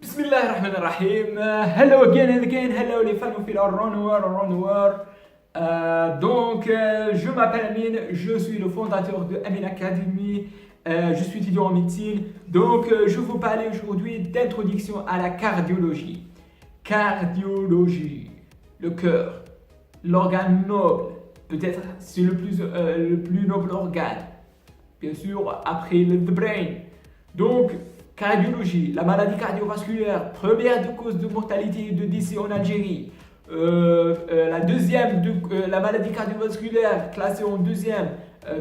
Bismillahirrahmanirrahim. Hello again and again. Hello les fanophiles Runwar. Je m'appelle Amine, je suis le fondateur de Amine Academy. Je suis étudiant en médecine. Je vous parle aujourd'hui d'introduction à la cardiologie. Cardiologie, le cœur, l'organe noble. Peut-être c'est le plus noble organe. Bien sûr, après le brain. Cardiologie, la maladie cardiovasculaire, première cause de mortalité et de décès en Algérie. La maladie cardiovasculaire classée en deuxième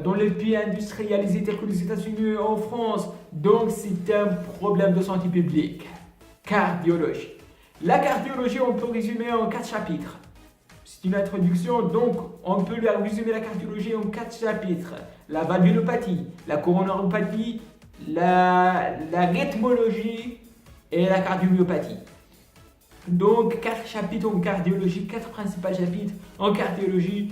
dans les pays industrialisés tels que les États-Unis et en France. Donc c'est un problème de santé publique. Cardiologie. La cardiologie, on peut résumer en 4 chapitres. C'est une introduction, donc on peut résumer la cardiologie en 4 chapitres. La valvulopathie, la coronaropathie, la rythmologie et la cardiomyopathie. Donc 4 chapitres en cardiologie, 4 principaux chapitres en cardiologie.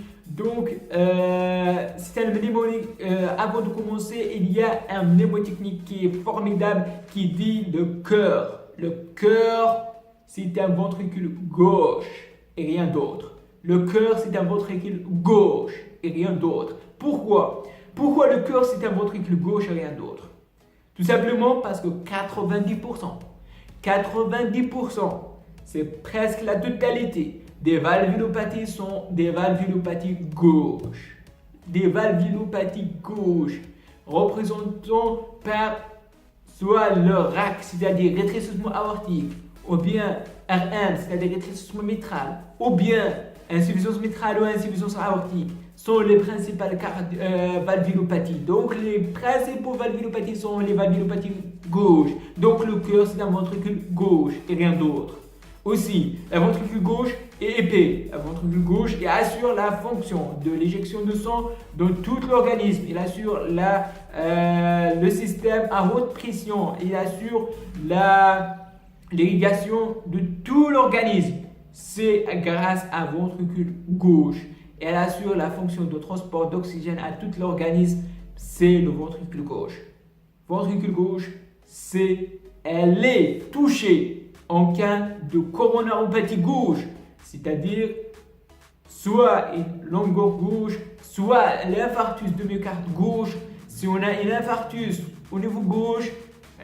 C'est un mnémonique. Avant de commencer, il y a un mnémotechnique qui est formidable qui dit le cœur. Le cœur, c'est un ventricule gauche et rien d'autre. Le cœur, c'est un ventricule gauche et rien d'autre. Pourquoi le cœur, c'est un ventricule gauche et rien d'autre? Tout simplement parce que 90%, c'est presque la totalité des valvulopathies sont des valvulopathies gauches. Des valvulopathies gauches représentant par soit le RAC, c'est-à-dire rétrécissement aortique, ou bien RM, c'est-à-dire rétrécissement mitral, ou bien insuffisance mitrale ou insuffisance aortique, sont les principales valvulopathies. Donc les principaux valvulopathies sont les valvulopathies gauches. Donc le cœur, c'est un ventricule gauche et rien d'autre. Aussi, le ventricule gauche est épais. Le ventricule gauche assure la fonction de l'éjection de sang dans tout l'organisme. Il assure le système à haute pression. Il assure l'irrigation de tout l'organisme. C'est grâce à ventricule gauche. Elle assure la fonction de transport d'oxygène à tout l'organisme. C'est le ventricule gauche. Ventricule gauche, elle est touchée en cas de coronaropathie gauche, c'est-à-dire soit une longueur gauche, soit l'infarctus de myocarde gauche. Si on a un infarctus au niveau gauche,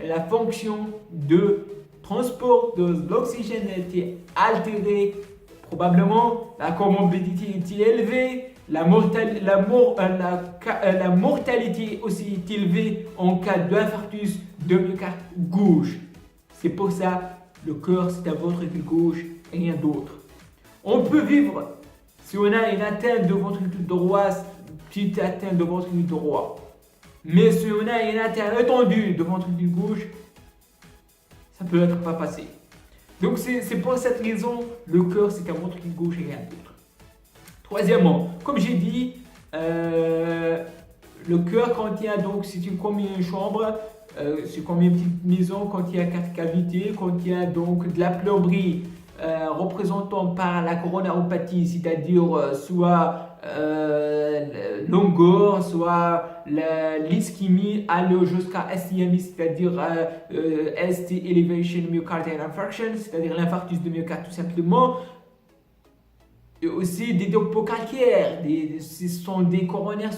la fonction de transport de l'oxygène a été altérée. Probablement, la comorbidité est élevée, la mortalité aussi est élevée en cas d'infarctus de myocarde gauche. C'est pour ça le cœur, c'est un ventricule gauche et rien d'autre. On peut vivre, si on a une atteinte de ventricule droit, petite atteinte de ventricule droit. Mais si on a une atteinte étendue de ventricule gauche, ça peut être pas passé. Donc c'est pour cette raison, le cœur, c'est un ventricule gauche et rien d'autre. Troisièmement, comme j'ai dit, le cœur contient, donc c'est comme une chambre, c'est comme une petite maison, contient 4 cavités, contient donc de la plomberie représentant par la coronaropathie, c'est-à-dire soit longueur, soit l'ischémie, aller jusqu'à STMI, c'est-à-dire ST Elevation Myocardial Infarction, c'est-à-dire l'infarctus de myocarde tout simplement. Et aussi des dépôts calcaires, ce sont des coronaires,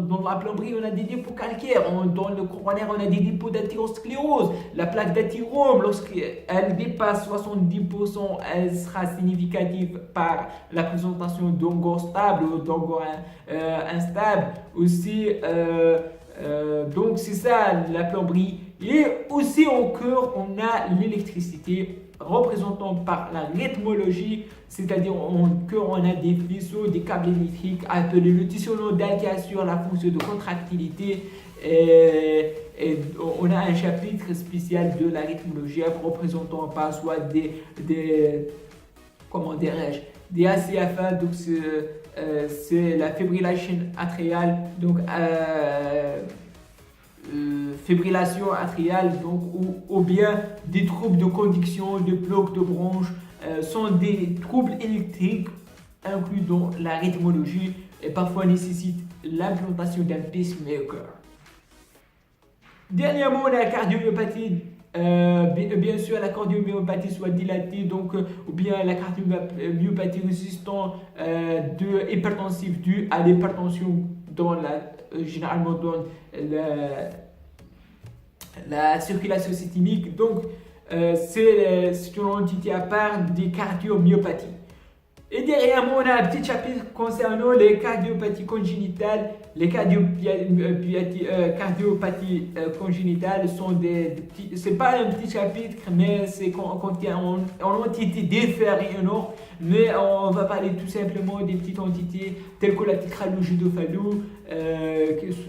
dans la plomberie on a des dépôts calcaires, dans le coronaire on a des dépôts d'athérosclérose, la plaque d'athérome lorsqu'elle dépasse 70%, elle sera significative par la présentation d'ongos stables ou d'ongos instables. Aussi, donc c'est ça la plomberie. Et aussi au cœur on a l'électricité représentant par la rythmologie, c'est-à-dire en cœur on a des faisceaux, des câbles électriques appelés le tissu nodal qui assure la fonction de contractilité et on a un chapitre spécial de la rythmologie représentant par soit des ACFA, donc c'est la fibrillation atriale, donc fibrillation atriale, donc, ou bien des troubles de conduction, de blocs de bronches, sont des troubles électriques inclus dans la rythmologie et parfois nécessitent l'implantation d'un pacemaker. Dernièrement, la cardiomyopathie, bien sûr, la cardiomyopathie soit dilatée, donc, ou bien la cardiomyopathie résistante de hypertensive due à l'hypertension généralement dans la circulation systémique. Donc, c'est une entité à part des cardiomyopathies. Et derrière moi, on a un petit chapitre concernant les cardiopathies congénitales. Les cardiopathies congénitales sont des petits. C'est pas un petit chapitre, mais c'est contient en entité différée énorme. Mais on va parler tout simplement des petites entités telles que la tétralogidophalo,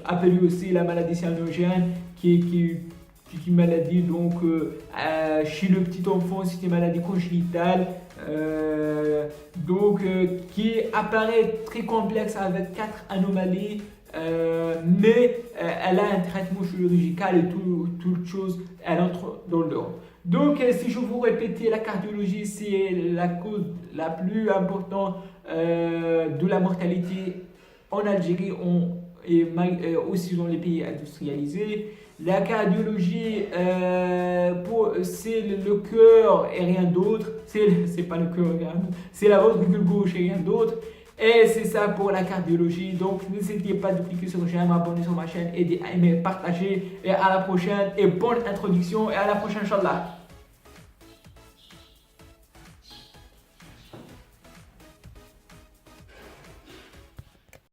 appelée aussi la maladie cyanogène, qui est une maladie donc chez le petit enfant, c'est une maladie congénitale. Qui apparaît très complexe avec 4 anomalies, mais elle a un traitement chirurgical et toute chose, elle entre dans l'ordre. Donc, si je vous répète, la cardiologie, c'est la cause la plus importante de la mortalité en Algérie et aussi dans les pays industrialisés. La cardiologie, c'est le cœur et rien d'autre. C'est pas le cœur et rien d'autre. C'est la ventricule gauche et rien d'autre. Et c'est ça pour la cardiologie. Donc n'hésitez pas de cliquer sur j'aime, abonner sur ma chaîne, aider à aimer, partager. Et à la prochaine. Et bonne introduction. Et à la prochaine, Inch'Allah.